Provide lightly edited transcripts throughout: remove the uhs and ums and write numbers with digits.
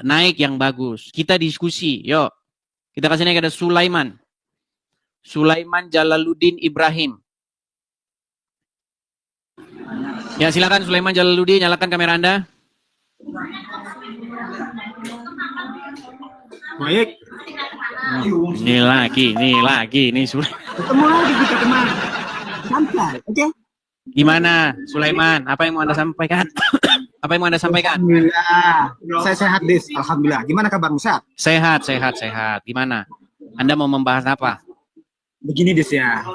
naik yang bagus. Kita diskusi, yuk. Kita kasih naik ada Sulaiman. Sulaiman Jalaluddin Ibrahim. Ya silakan Sulaiman Jalaluddin, nyalakan kamera Anda. Baik. Ini lagi, nih Sulaiman. Ketemu lagi kita teman. Santai, oke? Gimana Sulaiman? Apa yang mau Anda sampaikan? Apa yang mau Anda sampaikan? Alhamdulillah. Saya sehat, Dis. Alhamdulillah. Gimana kabarmu, sehat? Sehat. Gimana? Anda mau membahas apa? Begini, Dis ya.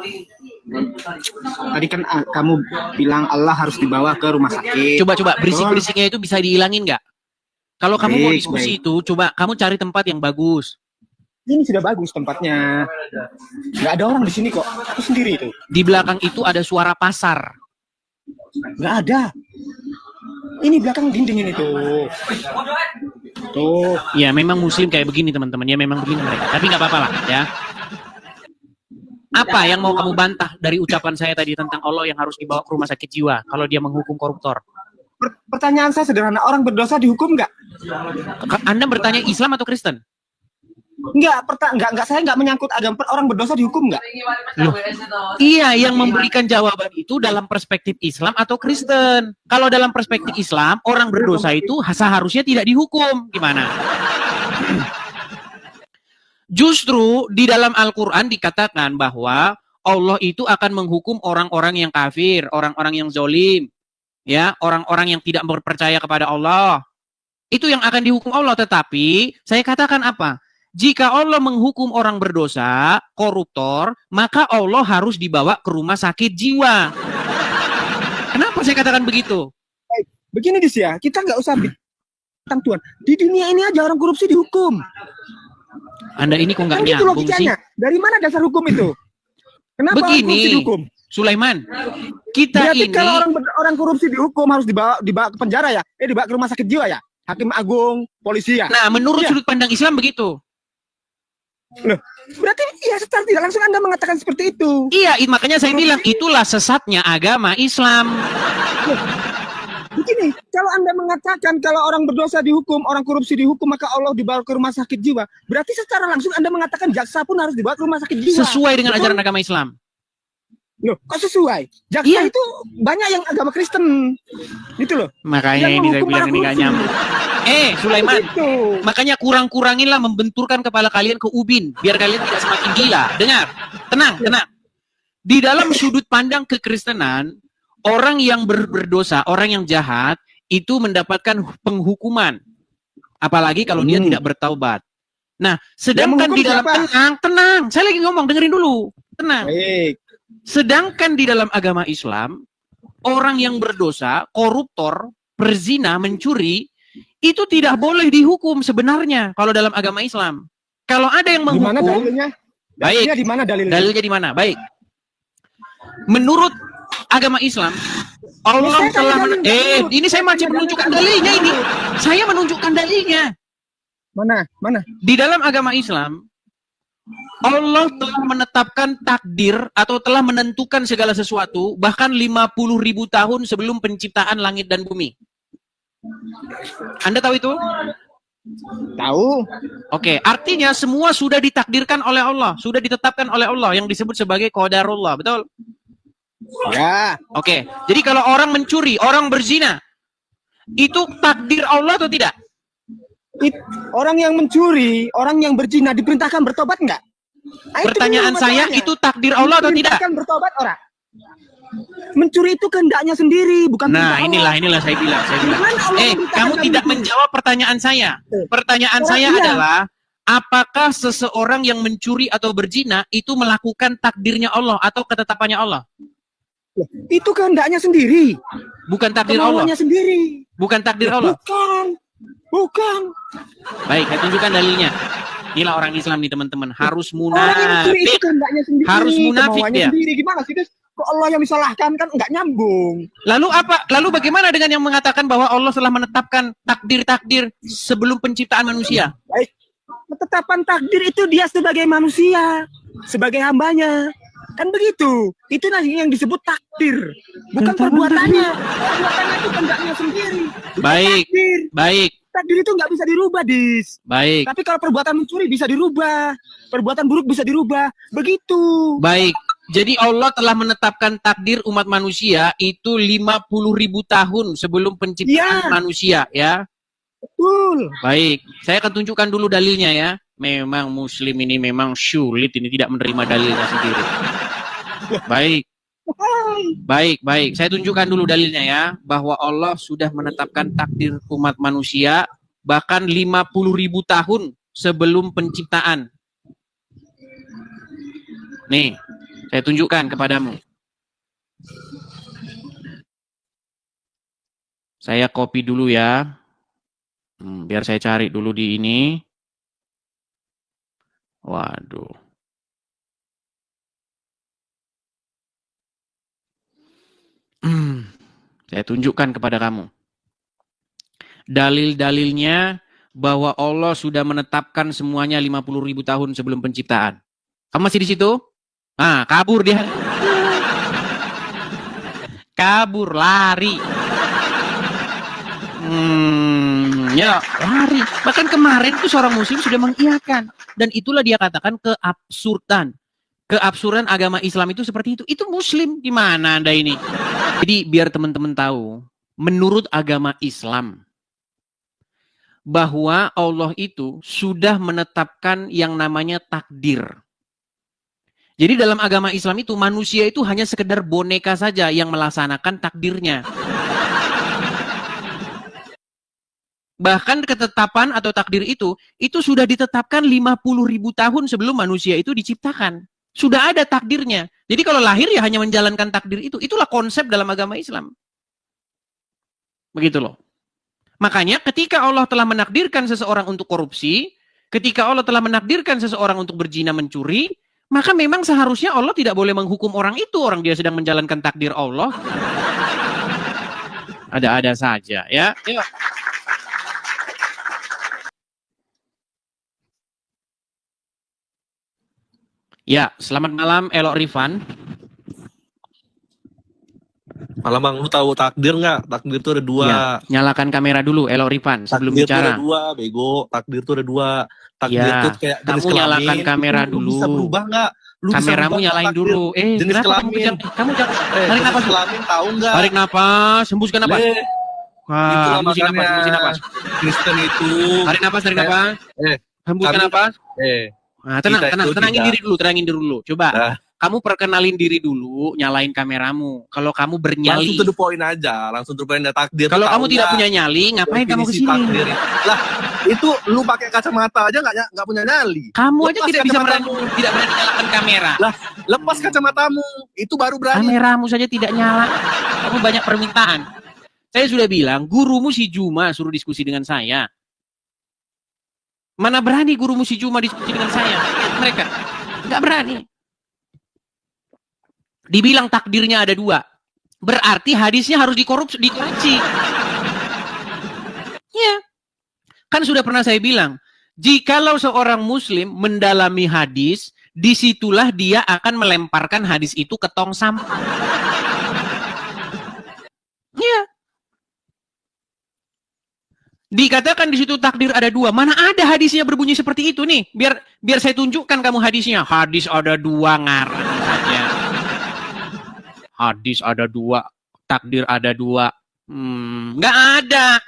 Tadi kan kamu bilang Allah harus dibawa ke rumah sakit. Coba berisik-berisiknya itu bisa dihilangin nggak? Kalau kamu mau diskusi itu, coba kamu cari tempat yang bagus. Ini sudah bagus tempatnya. Nggak ada orang di sini kok. Aku sendiri itu. Di belakang itu ada suara pasar. Nggak ada. Ini belakang dinding ini tuh. Tuh. Ya memang muslim kayak begini teman-teman. Ya memang begini mereka. Tapi nggak apa-apa lah ya. Apa yang mau kamu bantah dari ucapan saya tadi tentang Allah yang harus dibawa ke rumah sakit jiwa kalau dia menghukum koruptor? Pertanyaan saya sederhana. Orang berdosa dihukum nggak? Anda bertanya Islam atau Kristen? Enggak, saya nggak menyangkut agama. Orang berdosa dihukum nggak? Loh, iya, yang memberikan jawaban itu dalam perspektif Islam atau Kristen. Kalau dalam perspektif Islam, orang berdosa itu seharusnya tidak dihukum. Gimana? Justru di dalam Al-Quran dikatakan bahwa Allah itu akan menghukum orang-orang yang kafir, orang-orang yang zalim, ya, orang-orang yang tidak berpercaya kepada Allah. Itu yang akan dihukum Allah. Tetapi saya katakan apa? Jika Allah menghukum orang berdosa, koruptor, maka Allah harus dibawa ke rumah sakit jiwa. Kenapa saya katakan begitu? Begini Dis ya, kita nggak usah bintang Tuhan. Di dunia ini aja orang korupsi dihukum. Anda ini kok nggak Gitu nyambung sih? Dari mana dasar hukum itu? Kenapa orang korupsi dihukum? Sulaiman, kita berarti ini kalau orang korupsi dihukum harus dibawa ke penjara ya? Dibawa ke rumah sakit jiwa ya? Hakim agung, polisi ya? Nah, menurut sudut pandang Islam begitu. Loh, berarti ya secara tidak langsung Anda mengatakan seperti itu. Iya, makanya saya bilang itulah sesatnya agama Islam. Begini, kalau Anda mengatakan kalau orang berdosa dihukum, orang korupsi dihukum, maka Allah dibawa ke rumah sakit jiwa. Berarti secara langsung Anda mengatakan jaksa pun harus dibawa ke rumah sakit jiwa. Sesuai dengan ajaran agama Islam. Loh, kok sesuai? Jaksa itu banyak yang agama Kristen. Gitu loh. Makanya ini saya bilang ini gak nyambung. Sulaiman, makanya kurang-kuranginlah membenturkan kepala kalian ke ubin, biar kalian tidak semakin gila. Dengar, tenang. Di dalam sudut pandang kekristenan, orang yang berdosa, orang yang jahat, itu mendapatkan penghukuman. Apalagi kalau dia tidak bertaubat. Nah, sedangkan di dalam tenang, saya lagi ngomong, dengerin dulu. Tenang. Baik. Sedangkan di dalam agama Islam, orang yang berdosa, koruptor, perzina, mencuri, itu tidak boleh dihukum sebenarnya kalau dalam agama Islam. Kalau ada yang menghukum, dimana dalilnya? Baik. Di mana dalilnya? Dalilnya di mana? Baik. Menurut agama Islam, Allah telah ini saya masih menunjukkan dalilnya ini. Saya menunjukkan dalilnya. Mana? Di dalam agama Islam, Allah telah menetapkan takdir atau telah menentukan segala sesuatu bahkan 50.000 tahun sebelum penciptaan langit dan bumi. Anda tahu itu? Tahu. Oke, artinya semua sudah ditakdirkan oleh Allah, sudah ditetapkan oleh Allah yang disebut sebagai qadarullah, betul? Ya. Oke, jadi kalau orang mencuri, orang berzina, itu takdir Allah atau tidak? Orang yang mencuri, orang yang berzina diperintahkan bertobat enggak? Pertanyaan saya, itu takdir Allah atau tidak? Diperintahkan bertobat orang. Mencuri itu kehendaknya sendiri, bukan Nah, inilah saya bilang. Kamu tidak menjawab pertanyaan saya. Pertanyaan saya adalah, apakah seseorang yang mencuri atau berzina itu melakukan takdirnya Allah atau ketetapannya Allah? Itu kehendaknya sendiri. Bukan takdir Allah. Sendiri. Bukan takdir Allah. Bukan. Baik, saya tunjukkan dalilnya. Inilah orang Islam nih teman-teman, harus munafik. Harus munafik dia. Gimana sih, Des? Kok Allah yang disalahkan, kan nggak nyambung. Lalu apa? Lalu bagaimana dengan yang mengatakan bahwa Allah telah menetapkan takdir-takdir sebelum penciptaan manusia? Baik. Ketetapan takdir itu dia sebagai manusia, sebagai hambanya. Kan begitu. Itulah yang disebut takdir. Bukan Tentang perbuatannya. Perbuatannya itu kendaknya sendiri. Bukan Baik. takdir. Baik, Takdir itu nggak bisa dirubah, Dis. baik, Tapi kalau perbuatan mencuri bisa dirubah. Perbuatan buruk bisa dirubah. Begitu. baik. Jadi Allah telah menetapkan takdir umat manusia itu 50.000 tahun sebelum penciptaan Ya. manusia, ya. Betul. Baik, saya akan tunjukkan dulu dalilnya ya. Memang Muslim ini memang sulit ini tidak menerima dalilnya sendiri. Baik, baik, baik. Saya tunjukkan dulu dalilnya ya, bahwa Allah sudah menetapkan takdir umat manusia bahkan 50.000 tahun sebelum penciptaan. Nih, saya tunjukkan kepadamu. Saya copy dulu ya. Biar saya cari dulu di ini. Waduh. Saya tunjukkan kepada kamu. Dalil-dalilnya bahwa Allah sudah menetapkan semuanya 50.000 tahun sebelum penciptaan. Kamu masih di situ? Ah, kabur dia. Kabur, lari. Ya, lari. Bahkan kemarin itu seorang muslim sudah mengiyakan. Dan itulah dia katakan keabsurdan. Keabsurdan agama Islam itu seperti itu. Itu muslim. Gimana Anda ini? Jadi biar teman-teman tahu, menurut agama Islam, bahwa Allah itu sudah menetapkan yang namanya takdir. Jadi dalam agama Islam itu manusia itu hanya sekedar boneka saja yang melaksanakan takdirnya. Bahkan ketetapan atau takdir itu sudah ditetapkan 50.000 tahun sebelum manusia itu diciptakan. Sudah ada takdirnya. Jadi kalau lahir ya hanya menjalankan takdir itu. Itulah konsep dalam agama Islam. Begitu loh. Makanya ketika Allah telah menakdirkan seseorang untuk korupsi, ketika Allah telah menakdirkan seseorang untuk berzina mencuri, maka memang seharusnya Allah tidak boleh menghukum orang itu. Orang dia sedang menjalankan takdir Allah. Ada-ada saja ya. Yuk. Ya, selamat malam Elok Rifan. Malam Bang, lu tahu takdir nggak? Takdir tuh ada dua. Ya, nyalakan kamera dulu Elok Rifan sebelum Takdir tuh bicara. ada dua, bego. Takdir tuh ada dua. Takdir Ya, tuh kayak jenis kamu nyalakan kelamin. kamera Lu dulu. bisa berubah nggak? Lu bisa Kameramu berubah nyalain takdir. dulu. Jenis Kenapa kamu kelamin. kamu jangan tarik Jenis nafas. kelamin tahu nggak? Tarik nafas, hembuskan nafas. Itulah Hembusin nafas, makanya hembusin nafas. Kristen itu. Tarik nafas, tarik nafas. Hembuskan kami- nafas. Nah, tenang, kita itu tenangin tidak. tenangin diri dulu. Coba. Nah. Kamu perkenalin diri dulu, nyalain kameramu. Kalau kamu bernyali. Langsung to the point aja, langsung to the point ada takdir. Kalau Tahu kamu tidak nggak punya nyali, ngapain kamu definisi kesini? takdir itu? Lah, itu lu pakai kacamata aja nggak punya nyali. Kamu aja Lepas tidak bisa kacamatamu. tidak berani nyalakan kamera. Lah, lepas kacamatamu, itu baru berani. Kameramu saja tidak nyala. Kamu banyak permintaan. Saya sudah bilang, gurumu si Juma suruh diskusi dengan saya. Mana berani gurumu si Juma diskusi dengan saya? Lihat mereka. Nggak berani. Dibilang takdirnya ada dua. Berarti hadisnya harus dikoreksi. Ya. Kan sudah pernah saya bilang, jikalau seorang muslim mendalami hadis, disitulah dia akan melemparkan hadis itu ke tong sampah. Ya. Dikatakan di situ takdir ada dua. Mana ada hadisnya berbunyi seperti itu nih? Biar saya tunjukkan kamu hadisnya. Hadis ada dua, ngarang saja. Hadis ada dua, takdir ada dua. Nggak ada.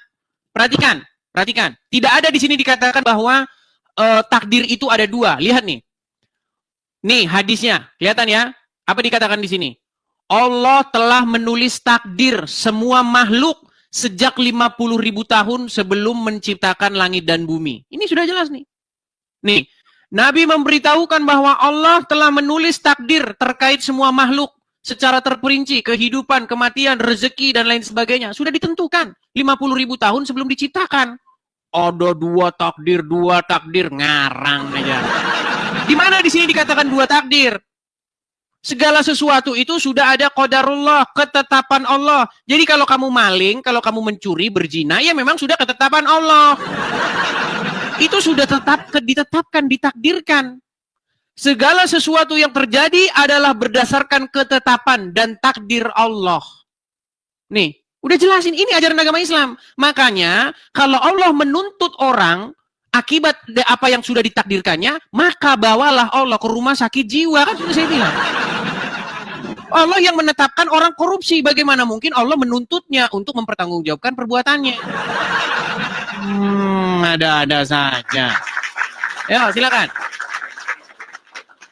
Perhatikan. Tidak ada di sini dikatakan bahwa takdir itu ada dua. Lihat nih. Nih hadisnya, kelihatan ya? Apa dikatakan di sini? Allah telah menulis takdir semua makhluk sejak 50.000 tahun sebelum menciptakan langit dan bumi. Ini sudah jelas nih. Nih, Nabi memberitahukan bahwa Allah telah menulis takdir terkait semua makhluk secara terperinci, kehidupan, kematian, rezeki, dan lain sebagainya. Sudah ditentukan 50.000 tahun sebelum diciptakan. Ada dua takdir, ngarang aja. Di mana di sini dikatakan dua takdir? Segala sesuatu itu sudah ada qadarullah, ketetapan Allah. Jadi kalau kamu maling, kalau kamu mencuri, berzina, ya memang sudah ketetapan Allah. Itu sudah ditetapkan, ditakdirkan. Segala sesuatu yang terjadi adalah berdasarkan ketetapan dan takdir Allah. Nih, udah jelasin, ini ajaran agama Islam. Makanya, kalau Allah menuntut orang akibat apa yang sudah ditakdirkannya, maka bawalah Allah ke rumah sakit jiwa. Kan sudah saya bilang. Allah yang menetapkan orang korupsi. Bagaimana mungkin Allah menuntutnya untuk mempertanggungjawabkan perbuatannya? Ada-ada saja. Ya, silakan.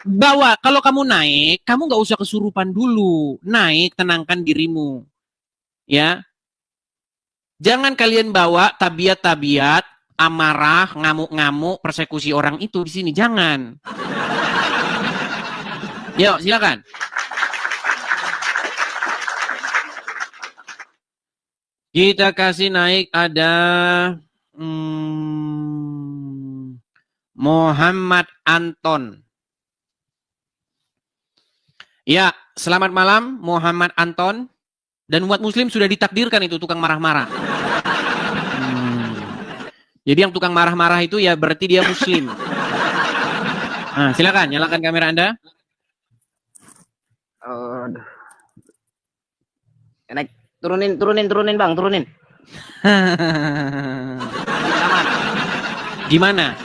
Bawa, kalau kamu naik, kamu nggak usah kesurupan dulu. Naik, tenangkan dirimu. Ya. Jangan kalian bawa tabiat-tabiat, amarah, ngamuk-ngamuk, persekusi orang itu di sini. Jangan. Yuk, silakan. Kita kasih naik ada Muhammad Anton. Ya, selamat malam Muhammad Anton. Dan umat muslim sudah ditakdirkan itu tukang marah-marah. Jadi yang tukang marah-marah itu ya berarti dia muslim. Nah, silakan nyalakan kamera Anda. Naik, turunin bang, turunin. Gimana?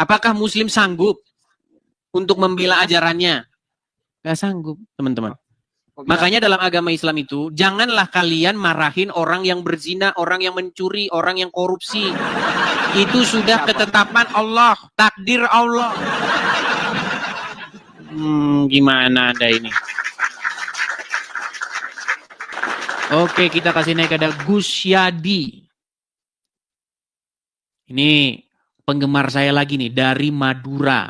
Apakah muslim sanggup untuk membela ajarannya? Gak sanggup, teman-teman. Makanya dalam agama Islam itu, janganlah kalian marahin orang yang berzina, orang yang mencuri, orang yang korupsi. Itu sudah ketetapan Allah, takdir Allah. Gimana Anda ini? Oke, kita kasih naik ada Gus Yadi. Ini penggemar saya lagi nih, dari Madura.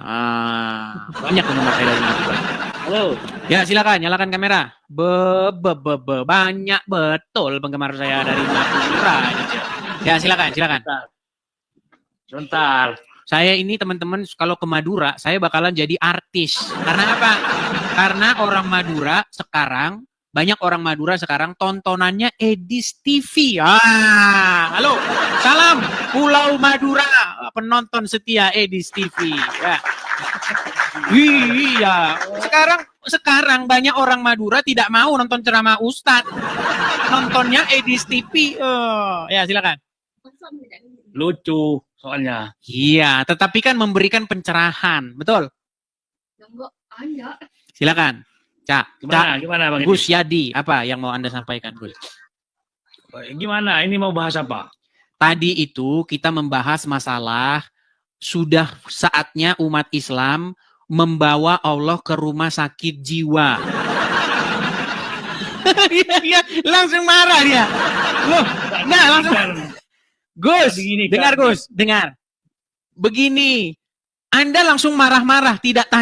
Banyak penggemar saya dari Madura. Halo. Ya, silakan nyalakan kamera. Banyak betul penggemar saya dari Madura. Ya, silakan. Sebentar. Saya ini teman-teman kalau ke Madura, saya bakalan jadi artis. Karena apa? Karena orang Madura sekarang, banyak orang Madura sekarang tontonannya Edis TV. Halo. Salam Pulau Madura, penonton setia Edis TV. Ya. Iya, sekarang banyak orang Madura tidak mau nonton ceramah Ustadz, nontonnya Edis TV. Ya silakan. Lucu soalnya. Iya, tetapi kan memberikan pencerahan, betul? Silakan, Cak. Gimana Bang? Gus Yadi, apa yang mau Anda sampaikan, Gus? Gimana? Ini mau bahas apa? Tadi itu kita membahas masalah sudah saatnya umat Islam membawa Allah ke rumah sakit jiwa. Iya, langsung marah dia. Loh, nah langsung. Gus, dengar Gus, dengar. Begini, Anda langsung marah-marah, tidak tanya.